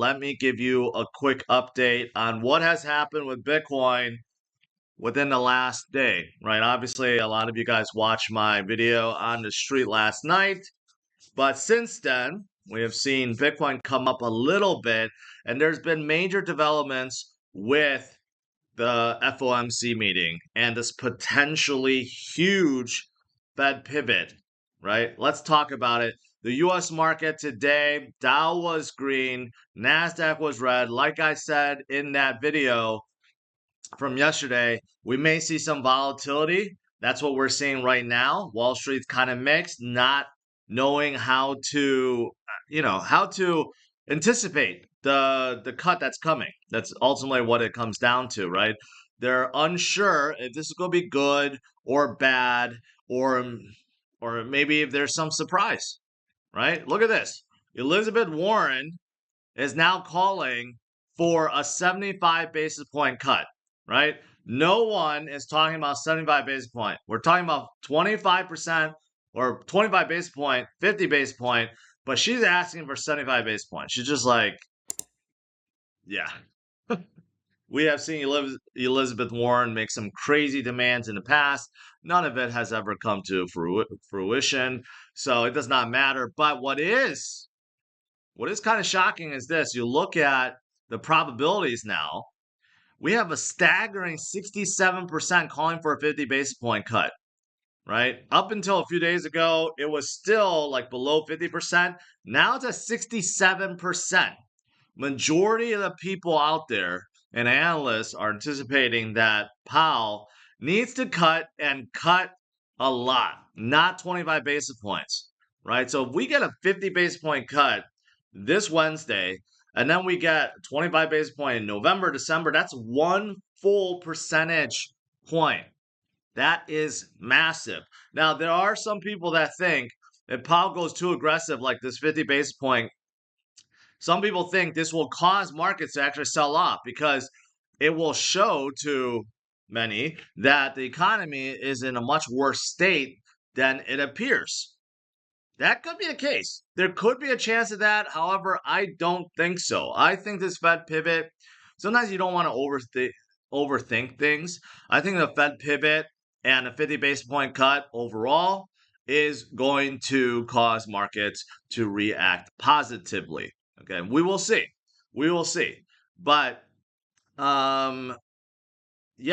let me give you a quick update on what has happened with Bitcoin within the last day, right? Obviously, a lot of you guys watched my video on the street last night, but since then, we have seen Bitcoin come up a little bit, and there's been major developments with the FOMC meeting and this potentially huge Fed pivot, right? Let's talk about it. The US market today, Dow was green, NASDAQ was red. Like I said in that video from yesterday, we may see some volatility. That's what we're seeing right now. Wall Street's kind of mixed, not knowing how to, how to anticipate the cut that's coming. That's ultimately what it comes down to, right? They're unsure if this is going to be good or bad, or maybe if there's some surprise, right? Look at this. Elizabeth Warren is now calling for a 75 basis point cut, right? No one is talking about 75 basis point. We're talking about 25% or 25 basis point, 50 basis point, but she's asking for 75 basis points. She's just like, yeah. We have seen Elizabeth Warren make some crazy demands in the past. None of it has ever come to fruition, so it does not matter. But what is kind of shocking is this. You look at the probabilities now. We have a staggering 67% calling for a 50 basis point cut, right? Up until a few days ago, it was still like below 50%. Now it's at 67%. Majority of the people out there and analysts are anticipating that Powell needs to cut and cut a lot, not 25 basis points, right? So if we get a 50 basis point cut this Wednesday, and then we get 25 basis point in November, December, that's 1 full percentage point. That is massive. Now, there are some people that think if Powell goes too aggressive, like this 50 basis point, some people think this will cause markets to actually sell off because it will show to many that the economy is in a much worse state than it appears. That could be the case. There could be a chance of that. However, I don't think so. I think this Fed pivot, sometimes you don't want to overthink things. I think the Fed pivot and a 50 basis point cut overall is going to cause markets to react positively. Okay, we will see. We will see. But yeah,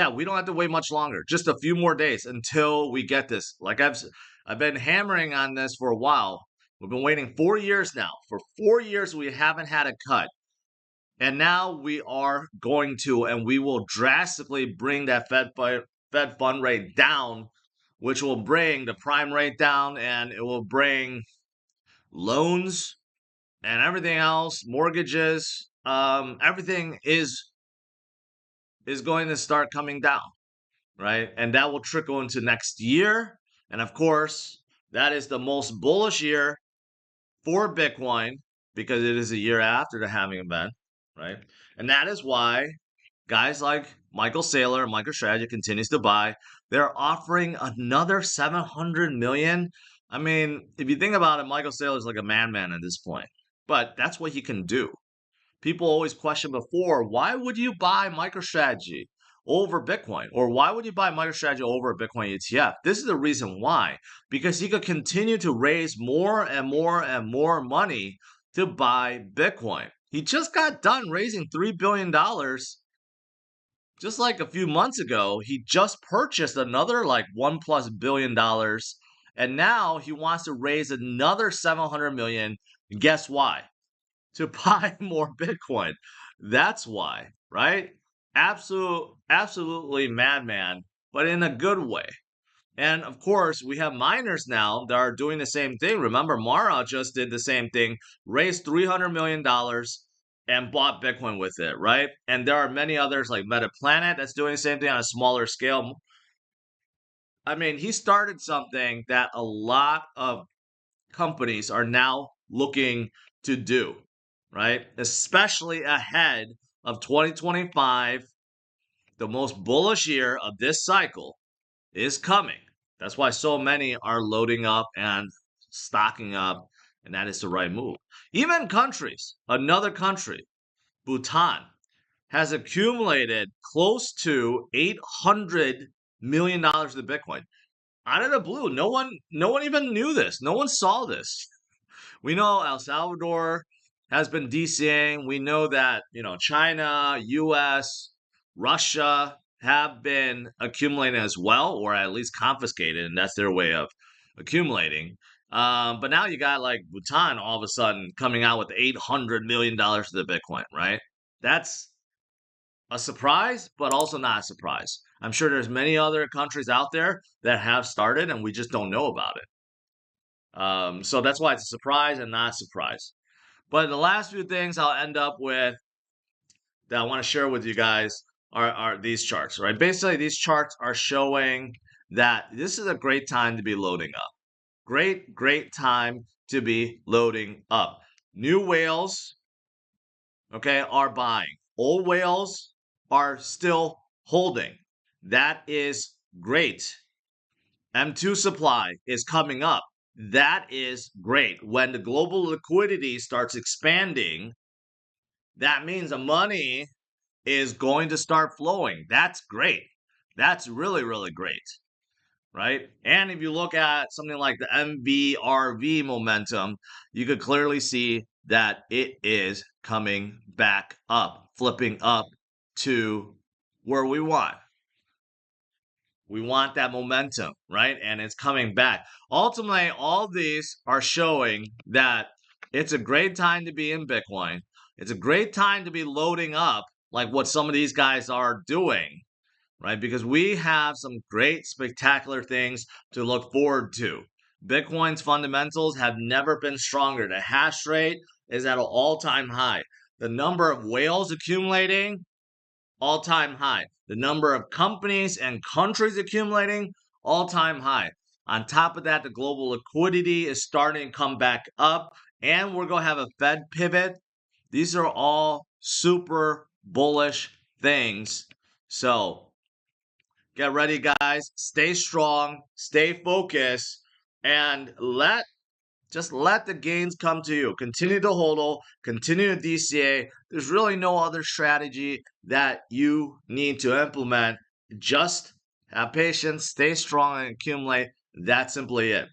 we don't have to wait much longer. Just a few more days until we get this. Like I've been hammering on this for a while. We've been waiting 4 years now. For 4 years, we haven't had a cut. And now we are going to, and we will drastically bring that Fed fund rate down, which will bring the prime rate down, and it will bring loans and everything else, mortgages, everything is going to start coming down, right? And that will trickle into next year. And of course, that is the most bullish year for Bitcoin because it is a year after the halving event, right? And that is why guys like Michael Saylor, Microstrategy continues to buy. They're offering another 700 million. I mean, if you think about it, Michael Saylor is like a madman at this point, but that's what he can do. People always question before, why would you buy MicroStrategy over Bitcoin? Or why would you buy MicroStrategy over a Bitcoin ETF? This is the reason why. Because he could continue to raise more and more and more money to buy Bitcoin. He just got done raising $3 billion just like a few months ago. He just purchased another like $1+ billion. And now he wants to raise another 700 million. Guess why? To buy more Bitcoin. That's why, right? Absolutely madman, but in a good way. And of course, we have miners now that are doing the same thing. Remember, Mara just did the same thing, raised $300 million and bought Bitcoin with it, right? And there are many others like MetaPlanet that's doing the same thing on a smaller scale. I mean, he started something that a lot of companies are now looking to do, right? Especially ahead of 2025, the most bullish year of this cycle is coming. That's why so many are loading up and stocking up, and that is the right move. Even countries, another country Bhutan has accumulated close to $800 million of Bitcoin. Out of the blue, no one even knew this. No one saw this. We know El Salvador has been DCAing. We know that, China, US, Russia have been accumulating as well, or at least confiscated, and that's their way of accumulating. But now you got like Bhutan all of a sudden coming out with $800 million to the Bitcoin, right? That's a surprise, but also not a surprise. I'm sure there's many other countries out there that have started and we just don't know about it. So that's why it's a surprise and not a surprise. But the last few things I'll end up with that I want to share with you guys are these charts, right? Basically, these charts are showing that this is a great time to be loading up. Great time to be loading up. New whales, okay, are buying. Old whales are still holding. That is great. M2 supply is coming up. That is great. When the global liquidity starts expanding, that means the money is going to start flowing. That's great. That's really, really great, right? And if you look at something like the MVRV momentum, you could clearly see that it is coming back up, flipping up to where we want. We want that momentum, right? And it's coming back. Ultimately, all these are showing that it's a great time to be in Bitcoin. It's a great time to be loading up like what some of these guys are doing, right? Because we have some great, spectacular things to look forward to. Bitcoin's fundamentals have never been stronger. The hash rate is at an all-time high. The number of whales accumulating, all-time high. The number of companies and countries accumulating, all-time high. On top of that, the global liquidity is starting to come back up, and we're going to have a Fed pivot. These are all super bullish things. So get ready, guys. Stay strong, stay focused, and just let the gains come to you. Continue to hodl, continue to DCA. There's really no other strategy that you need to implement. Just have patience, stay strong, and accumulate. That's simply it.